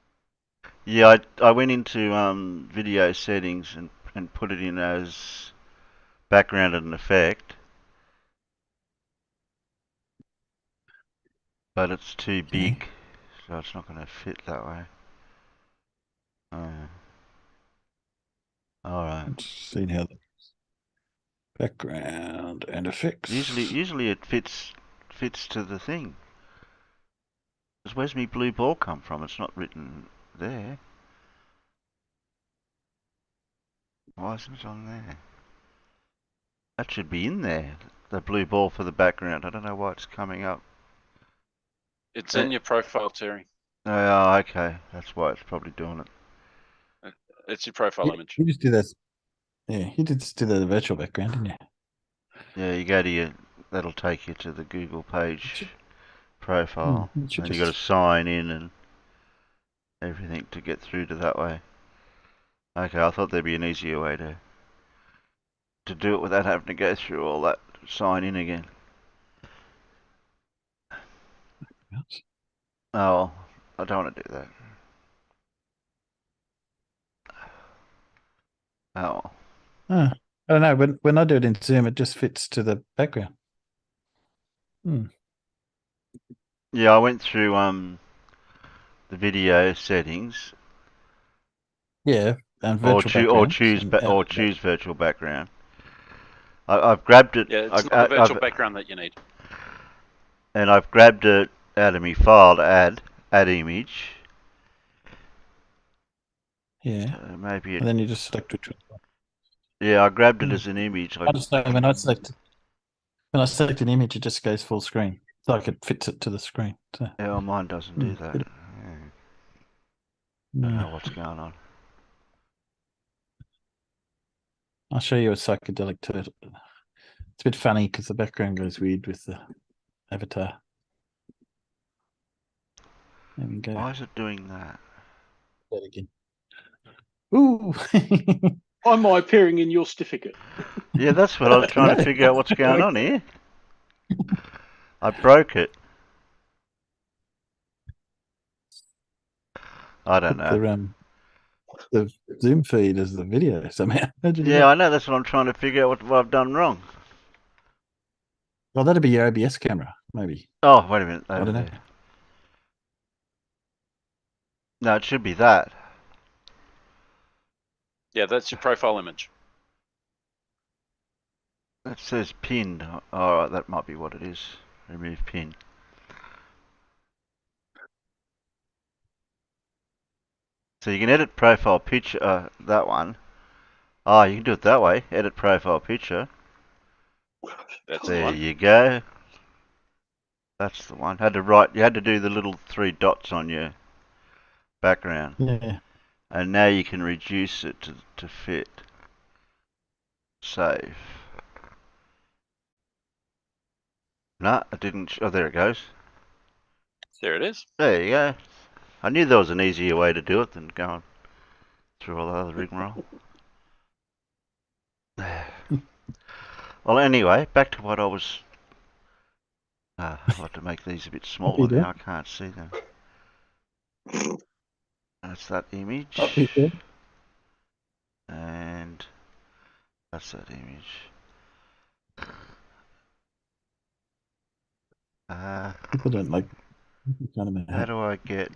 Yeah, I went into video settings and put it in as background and effect, but it's too big, so it's not going to fit that way. Oh. All right. Let's see how the background and effects. Usually it fits to the thing. 'Cause where's me blue ball come from? It's not written there. Why isn't it on there? That should be in there. The blue ball for the background. I don't know why it's coming up. It's in your profile, Terry. Oh, okay. That's why it's probably doing it. It's your profile image. You just do that. Yeah, you did just do the virtual background, didn't you? Yeah, you go to your. That'll take you to the Google page profile, you should and you got to just- sign in and everything to get through to that way. Okay, I thought there'd be an easier way to do it without having to go through all that sign in again. Oh, I don't want to do that. Oh. I don't know. When I do it in Zoom, it just fits to the background. Yeah, I went through the video settings. Yeah, and Or virtual choose virtual background. I've grabbed it. Yeah, it's not the virtual background that you need. And I've grabbed it out of my file to add image. Yeah. Maybe it. And then you just select which one. Yeah, I grabbed it as an image. I just know when I select When I select an image, it just goes full screen. So like it fits it to the screen. So, Yeah, well, mine doesn't do that. Good. Yeah. I don't yeah. know what's going on. I'll show you a psychedelic turtle. It's a bit funny because the background goes weird with the avatar. There we go. Why is it doing that? That again. Ooh. Am I appearing in your certificate? Yeah, that's what I was trying to figure out what's going on here. I broke it. I don't know. The Zoom feed is the video somehow. Yeah, I know. That's what I'm trying to figure out what I've done wrong. Well, that'd be your OBS camera, maybe. Oh, wait a minute. I Over don't know. there. No, it should be that. Yeah, that's your profile image. It says pinned. Alright, that might be what it is. Remove pin. So you can edit profile picture, that one. Oh, you can do it that way. Edit profile picture. That's the There one. you go. That's the one. You had to do the little 3 dots on your background. Yeah. And now you can reduce it to fit. Save. No, it didn't. Oh, there it goes. There it is. There you go. I knew there was an easier way to do it than going through all the other rigmarole. Well, anyway, back to what I was. I'll have to make these a bit smaller now. I can't see them. That's that image. And that's that image. People don't like. How do I get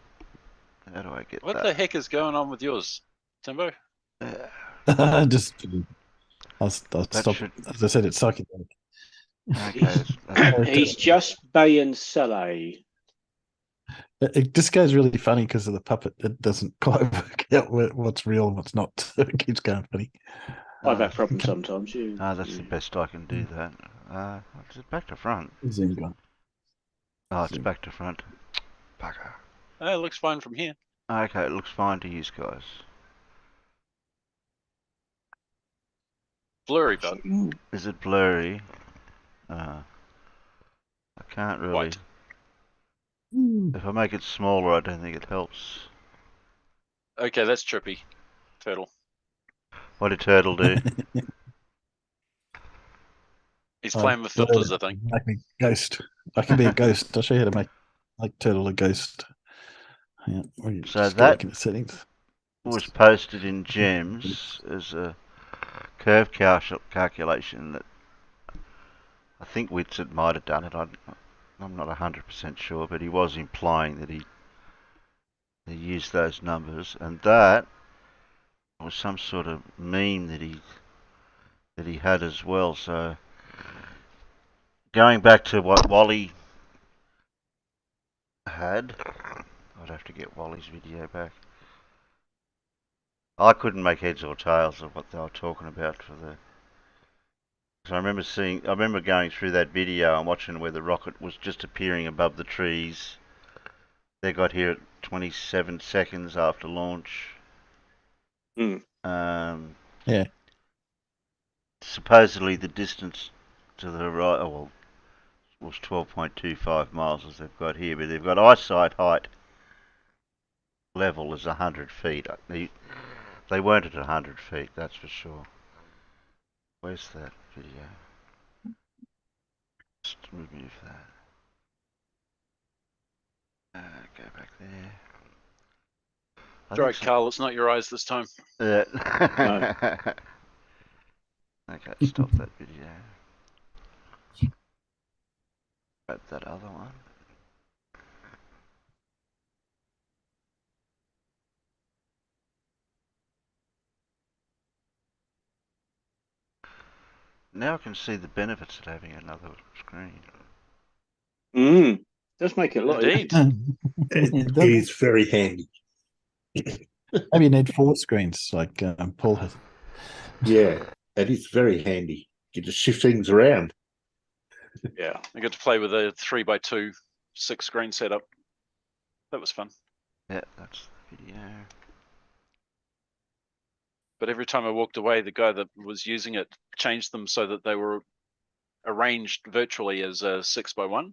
What that? the heck is going on with yours, Timbo? Just. I'll stop. As I said, it's psychedelic. Okay, He's just Bay and Saleh. It just goes really funny because of the puppet. It doesn't quite work out what's real and what's not. So it keeps going funny. I've had problems sometimes. That's the best I can do that. Is it back to front? Zoom gone. Oh, it's back to front. Bugger. It looks fine from here. Okay, it looks fine to you guys. Blurry, bud. Is it blurry? I can't really. White. If I make it smaller, I don't think it helps. Okay, that's trippy. Turtle. What did Turtle do? He's playing with filters, I think. Make me ghost. I can be a ghost. I'll show you how to make Turtle a ghost. Yeah, so that in settings. was posted in Gems as a curve calculation that I think Whitsett might have done it. I'm not 100% sure, but he was implying that he used those numbers, and that was some sort of meme that he had as well. So going back to what Wally had, I'd have to get Wally's video back. I couldn't make heads or tails of what they were talking about for the. So I remember going through that video and watching where the rocket was just appearing above the trees. They got here at 27 seconds after launch. Yeah. Supposedly the distance to the right, was 12.25 miles as they've got here, but they've got eyesight height level as 100 feet. They weren't at 100 feet, that's for sure. Where's that video? Just remove that. Go back there. Right, Carl, it's not your eyes this time. No. Okay, stop that video. Grab that other one. Now I can see the benefits of having another screen. Does make it a lot Indeed. It is very handy. Maybe you need 4 screens like Paul has. Yeah, it is very handy. You just shift things around. Yeah, I got to play with a 3x2 6-screen setup. That was fun. Yeah, that's the video. But every time I walked away, the guy that was using it changed them so that they were arranged virtually as a 6x1.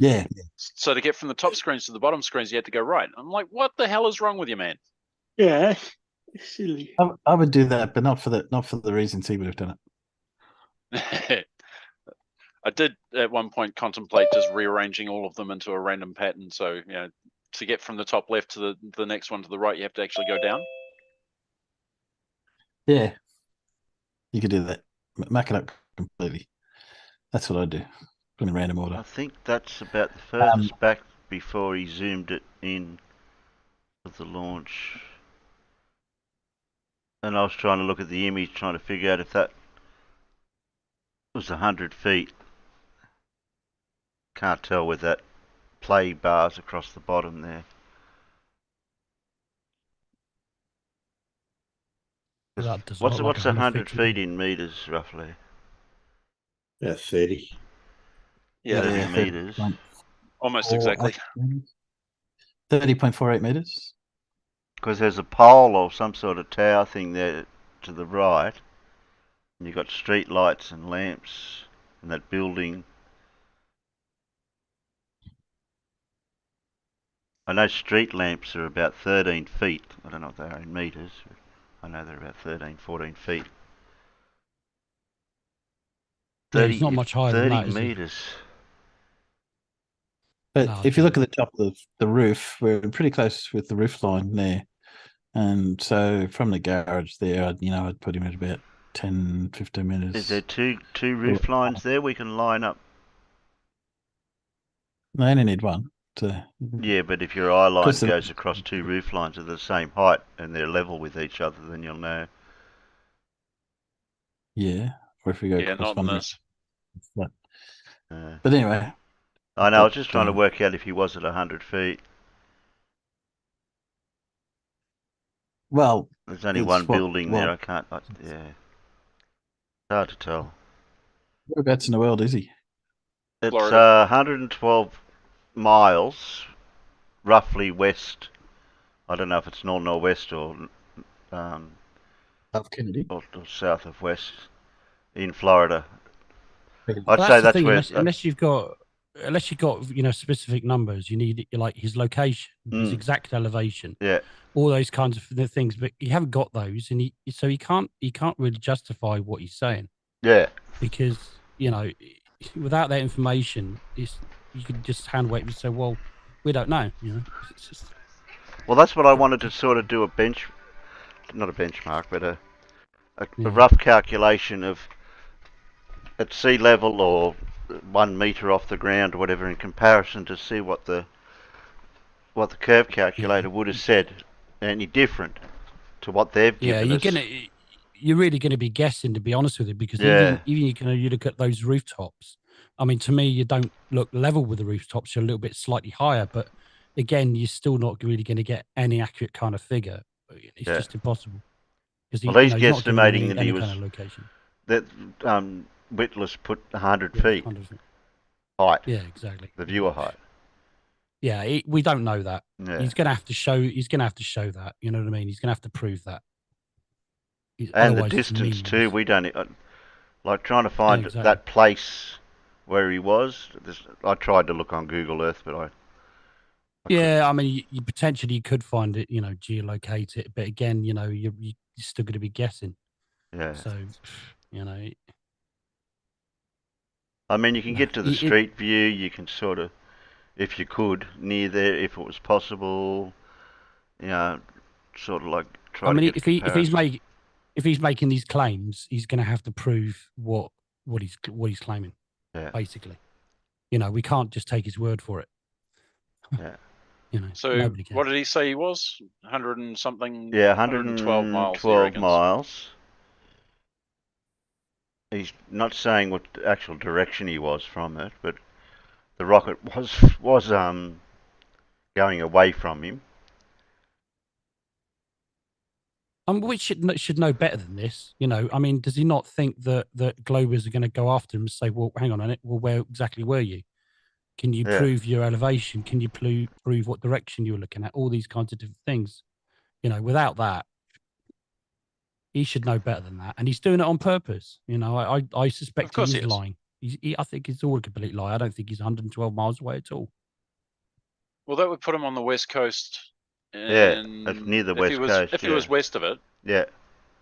Yeah. So to get from the top screens to the bottom screens, you had to go right. I'm like, what the hell is wrong with you, man? Yeah, silly. I would do that, but not for the reasons he would have done it. I did at one point contemplate just rearranging all of them into a random pattern. So, to get from the top left to the next one to the right, you have to actually go down. Yeah, you could do that. Mac it up completely. That's what I do. In a random order. I think that's about the furthest back before he zoomed it in with the launch. And I was trying to look at the image, trying to figure out if that was 100 feet. Can't tell with that play bars across the bottom there. That does What's look like 100 feet. feet in meters roughly? Yeah, 30. Yeah, 30 meters. almost exactly. 30.48 meters. Because there's a pole or some sort of tower thing there to the right. And you've got street lights and lamps in that building. I know street lamps are about 13 feet. I don't know what they are in meters. But I know they're about 13, 14 feet. 30, yeah, it's not much higher 30 than that, is meters. But No, if you look at the top of the roof, we're pretty close with the roof line there. And so from the garage there, I'd put him at about 10, 15 meters. Is there two roof lines there we can line up? They only need one. Yeah, but if your eye line goes across two roof lines of the same height and they're level with each other, then you'll know. Yeah, or if we go across not in one. this. But anyway. I know, I was just trying to work out if he was at 100 feet. Well, there's only one building there. I can't. Yeah, it's hard to tell. Whereabouts in the world is he? It's 112 miles, roughly west. I don't know if it's northwest or South Kennedy or south of west in Florida. I'd say that's where. Unless you've got specific numbers, you need like his location, his exact elevation, all those kinds of things. But you haven't got those, and he can't really justify what he's saying. Yeah, because without that information, you could just hand wave and say, well, we don't know. It's just. Well, that's what I wanted to sort of do not a benchmark, but a rough calculation of at sea level or 1 meter off the ground or whatever in comparison to see what the curve calculator would have said any different to what they've given us. You're really going to be guessing, to be honest with you, because even you look at those rooftops. I mean, to me, you don't look level with the rooftops. You're a little bit slightly higher, but again, you're still not really going to get any accurate kind of figure. It's just impossible. Well, he's guesstimating that he was kind of location. That Whittless put 100 feet 100 feet height. Yeah, exactly. The viewer height. Yeah, we don't know that. Yeah. He's going to have to show. He's going to have to show that. You know what I mean? He's going to have to prove that. And the distance too. We don't like trying to find that place where he was. I tried to look on Google Earth, but I I mean, you potentially could find it, geolocate it, but again, you're still going to be guessing. Yeah. So, I mean, you can get to the street view. You can sort of, if you could, near there, if it was possible. Sort of like try. I mean, if he's making these claims, he's going to have to prove what he's claiming. Yeah. Basically, we can't just take his word for it. Yeah. So what did he say he was? 100 and something? Yeah, 112 miles. 12 miles. He's not saying what actual direction he was from it, but the rocket was going away from him. We should know better than this. You know, I mean, does he not think that Globers are going to go after him and say, well, hang on a minute, well, where exactly were you? Can you prove your elevation? Can you prove what direction you were looking at? All these kinds of different things. You know, without that, he should know better than that. And he's doing it on purpose. You know, I suspect he is lying. I think it's all a complete lie. I don't think he's 112 miles away at all. Well, that would put him on the west coast. Yeah, that's near the west coast. If he was west of it, yeah,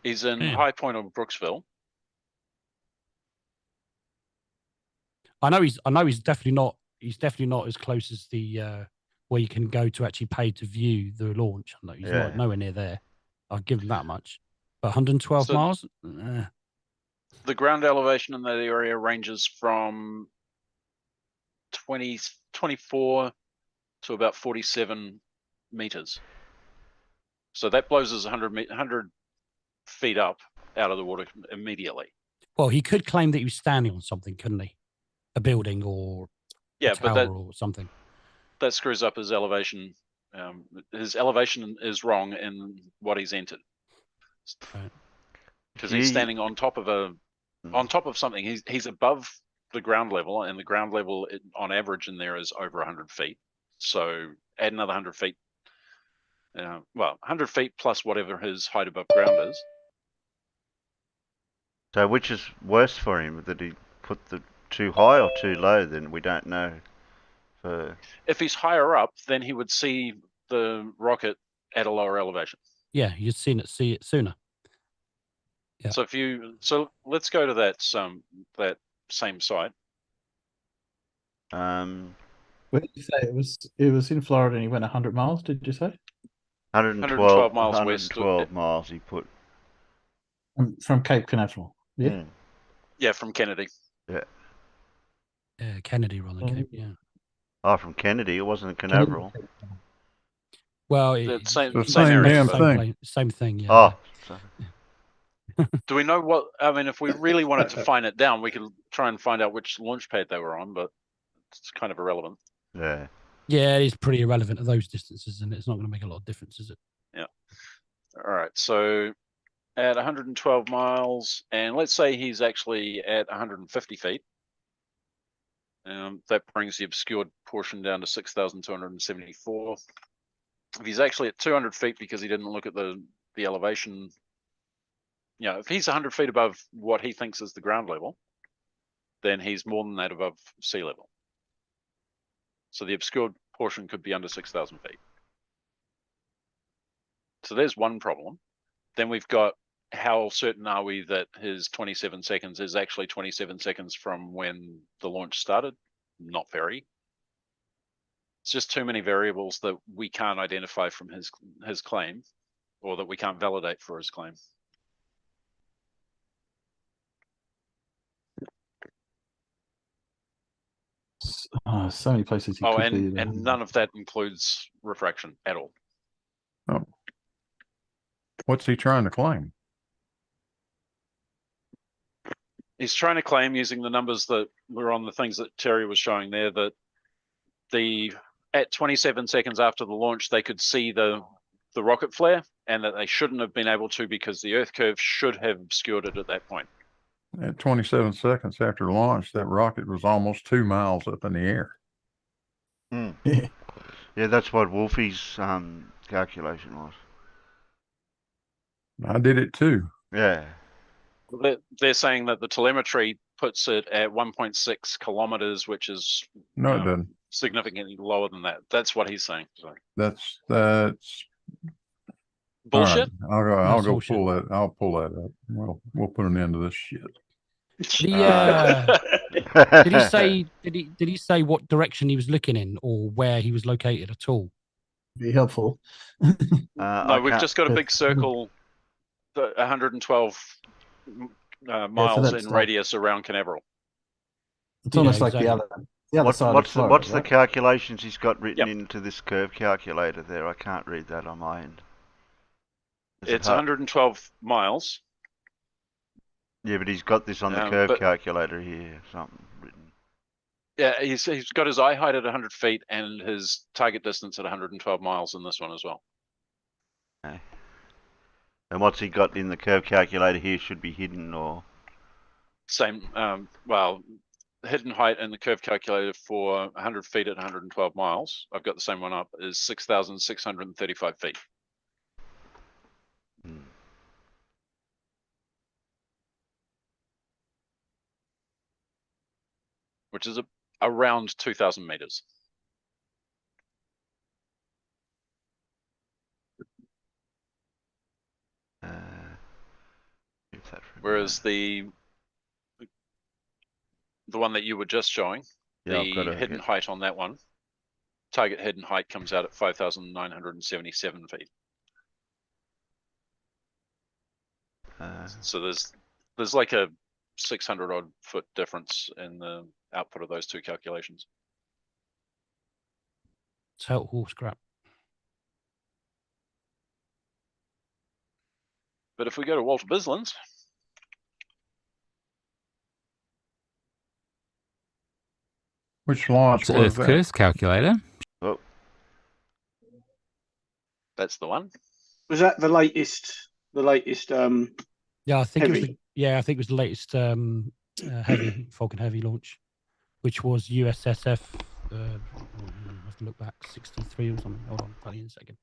he's in High Point or Brooksville. I know he's definitely not. He's definitely not as close as the where you can go to actually pay to view the launch. No, he's not nowhere near there. I'll give him that much. But 112 miles. The ground elevation in that area ranges from 24 to about 47 meters. So that blows us 100 feet up out of the water immediately. Well, he could claim that he was standing on something, couldn't he? A building or a tower or something. That screws up his elevation. His elevation is wrong in what he's entered. Because he's standing on top of something. He's above the ground level, and the ground level on average in there is over 100 feet. So add another 100 feet. 100 feet plus whatever his height above ground is. So which is worse for him, that he put the too high or too low? Then we don't know. If he's higher up, then he would see the rocket at a lower elevation. Yeah, you'd see it sooner. Yeah. So let's go to that same site. What did you say? It was in Florida and he went 100 miles, did you say? 112 miles 112 west. Miles he put. From Cape Canaveral. Yeah. Mm. Yeah, from Kennedy. Yeah. Yeah, Kennedy rather than Cape, yeah. Oh, from Kennedy, it wasn't Canaveral. Well, it's same damn thing. Same thing, yeah. Oh. Do we know what? I mean, if we really wanted to find it down, we could try and find out which launch pad they were on, but it's kind of irrelevant. Yeah. Yeah, it is pretty irrelevant at those distances, and it's not going to make a lot of difference, is it? Yeah. All right. So at 112 miles, and let's say he's actually at 150 feet. That brings the obscured portion down to 6,274. If he's actually at 200 feet because he didn't look at the elevation, if he's 100 feet above what he thinks is the ground level, then he's more than that above sea level. So the obscured portion could be under 6,000 feet. So there's one problem. Then we've got, how certain are we that his 27 seconds is actually 27 seconds from when the launch started? Not very. It's just too many variables that we can't identify from his claim, or that we can't validate for his claim. So many places he could be. And none of that includes refraction at all. Oh. What's he trying to claim? He's trying to claim, using the numbers that were on the things that Terry was showing there, that at 27 seconds after the launch, they could see the rocket flare, and that they shouldn't have been able to because the Earth curve should have obscured it at that point. At 27 seconds after launch, that rocket was almost 2 miles up in the air. Hmm. Yeah, that's what Wolfie's calculation was. I did it too. Yeah. They're saying that the telemetry puts it at 1.6 kilometers, which is no, it doesn't. Significantly lower than that. That's what he's saying. So. That's bullshit. Right. I'll go pull that. I'll pull that up. We'll put an end to this shit. Did he say what direction he was looking in or where he was located at all? Be helpful. No, we've just got a big circle, 112 miles in radius around Canaveral. It's almost like the other side of Florida, what's the calculations he's got written into this curve calculator there? I can't read that on my end. It's 112 miles. Yeah, but he's got this on the curve calculator here, something written. Yeah, he's got his eye height at 100 feet and his target distance at 112 miles in this one as well. Okay. And what's he got in the curve calculator here should be hidden, or Same, well, the hidden height in the curve calculator for 100 feet at 112 miles, I've got the same one up, is 6,635 feet. Which is around 2,000 meters. Whereas the one that you were just showing, the hidden height on that one, target hidden height comes out at 5,977 feet. So there's like a 600 odd foot difference in the output of those two calculations. Total horse crap. But if we go to Walter Bisland's, Which launch It's was Earth that? Curse calculator. Oh, that's the one. Was that the latest? The latest. Yeah, I think it was. Heavy. I think it was the latest heavy Falcon Heavy launch, which was USSF. I have to look back, 63 or something. Hold on, tell you in a second.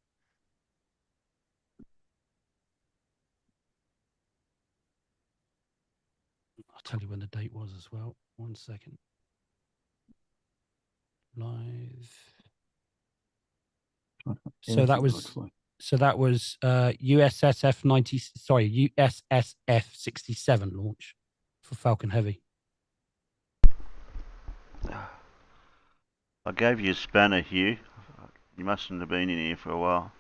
I'll tell you when the date was as well. 1 second. Live. So that was USSF 90. Sorry, USSF 67 launch for Falcon Heavy. I gave you a spanner, Hugh. You mustn't have been in here for a while.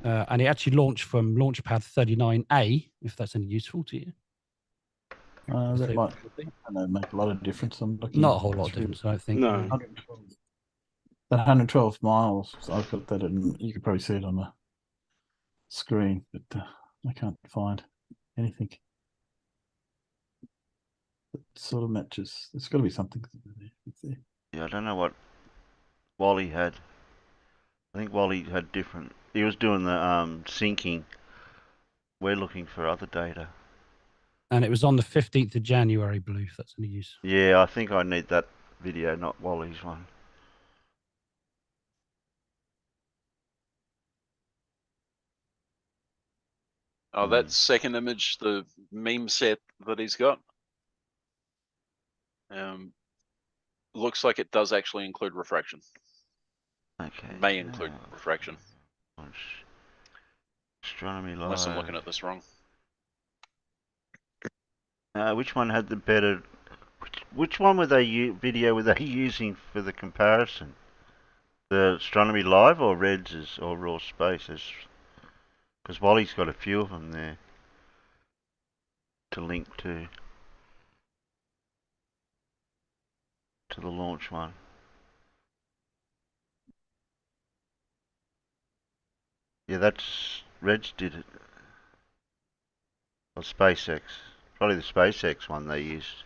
And it actually launched from Launch Pad 39A, if that's any useful to you. That might make a lot of difference. I'm looking. Not a whole lot of difference, I don't think. No. 112, that 112 miles. I've got that, and you could probably see it on the screen, but I can't find anything that sort of matches. There's got to be something there. Yeah, I don't know what Wally had. I think Wally had different. He was doing the syncing. We're looking for other data. And it was on the 15th of January, Blue, if that's any use. Yeah, I think I need that video, not Wally's one. Oh, that second image, the meme set that he's got, looks like it does actually include refraction. Okay. May include refraction. Astronomy Live. Unless I'm looking at this wrong. Which one had the better? Which one were they video were they using for the comparison? The Astronomy Live or Reds or Raw Spaces? Because Wally's got a few of them there to link to the launch one. Yeah, that's Reds did it. Or SpaceX. Probably the SpaceX one they used.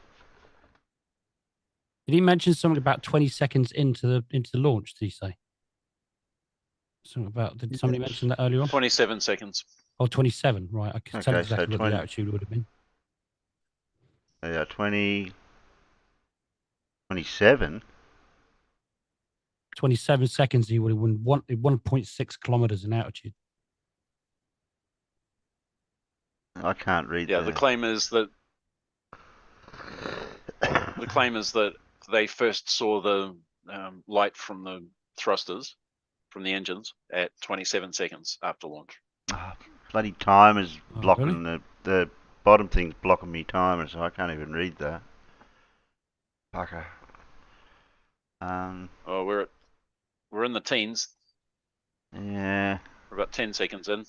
Did he mention something about 20 seconds into the launch? Did he say something about? Did somebody mention that earlier on? 27 seconds. Oh, 27. Right, I can tell Okay, exactly so what 20 the attitude would have been. Yeah, 27. 27 seconds. He would have won 1.6 kilometers in altitude. I can't read. Yeah, the claim is that they first saw the light from the thrusters, from the engines, at 27 seconds after launch. Bloody timer's blocking really? the bottom thing's blocking me timer, so I can't even read that. Fucker. Oh, we're in the teens. Yeah. We're about 10 seconds in.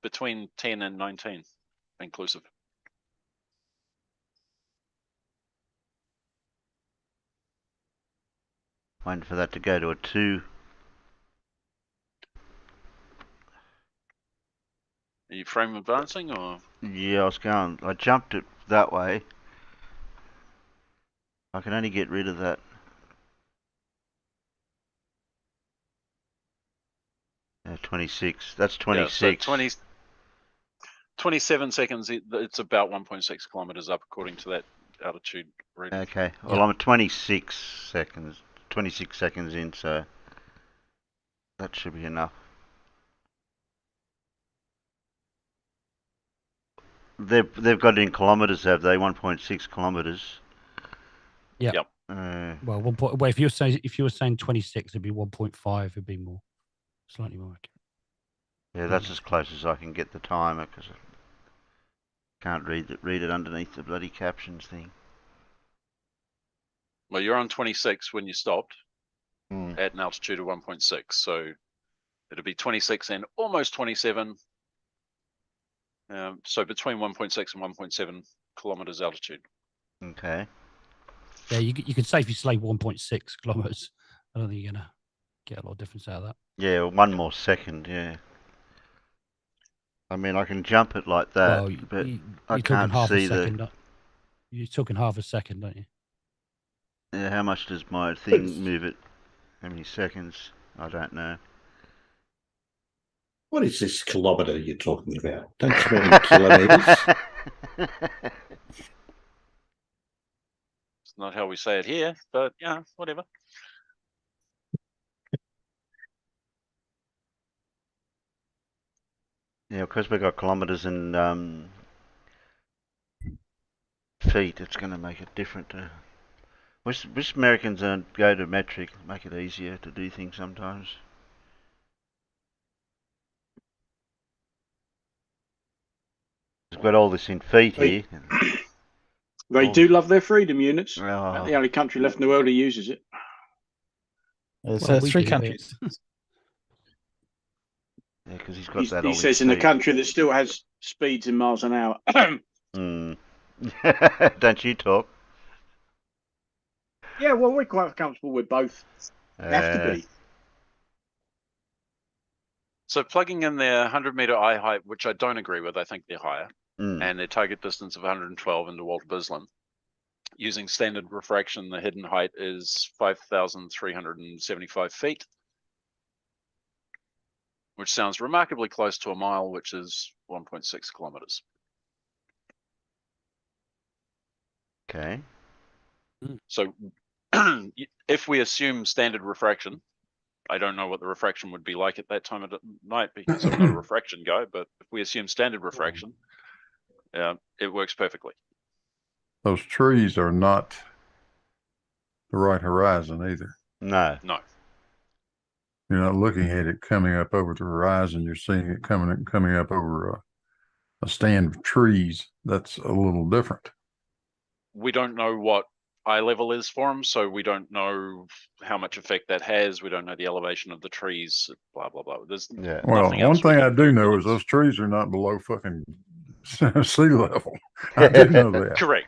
Between 10 and 19, inclusive. Waiting for that to go to a 2. Are you frame advancing or? Yeah, I jumped it that way. I can only get rid of that. 26. That's Yeah, 26. so 27 seconds. It's about 1.6 kilometers up, according to that altitude reading. Okay. Well, I'm at 26 seconds. 26 seconds in, so that should be enough. They've got it in kilometers, have they? 1.6 kilometers. Yeah. Yep. Well, well, if you were saying 26, it'd be 1.5. It'd be more, slightly more accurate. Yeah, that's as close as I can get the timer because I can't read it underneath the bloody captions thing. Well, you're on 26 when you stopped at an altitude of 1.6, so it'll be 26 and almost 27. So between 1.6 and 1.7 kilometers altitude. Okay. Yeah, you could safely say 1.6 kilometers. I don't think you're gonna get a lot of difference out of that. Yeah, one more second. Yeah. I mean, I can jump it like that, Well, but you're I talking can't half see a second. You're talking half a second, don't you? Yeah, how much does my thing move it? How many seconds? I don't know. What is this kilometre you're talking about? Don't you mean kilometres? It's not how we say it here, but yeah, whatever. Yeah, because we've got kilometres and feet, it's going to make it different. Wish Americans don't go to metric, make it easier to do things sometimes. We've got all this in feet here. They do love their freedom units. Oh. About the only country left in the world who uses it. So we 3 do, countries. Yeah, because he's got that all He says in a country that still has speeds in miles an hour. Don't you talk? Yeah, well, we're quite comfortable with both. Have to be. So plugging in their 100-meter eye height, which I don't agree with, I think they're higher, and their target distance of 112 into Walter Bislin, using standard refraction, the hidden height is 5,375 feet, which sounds remarkably close to a mile, which is 1.6 kilometers. Okay. So if we assume standard refraction, I don't know what the refraction would be like at that time of night because I'm not a refraction guy, but if we assume standard refraction, it works perfectly. Those trees are not the right horizon either. No. No. You're not looking at it coming up over the horizon. You're seeing it coming up over a stand of trees. That's a little different. We don't know what eye level is for them, so we don't know how much effect that has. We don't know the elevation of the trees, blah, blah, blah. There's Well, one thing I do know is those trees are not below fucking sea level. I do know that. Correct.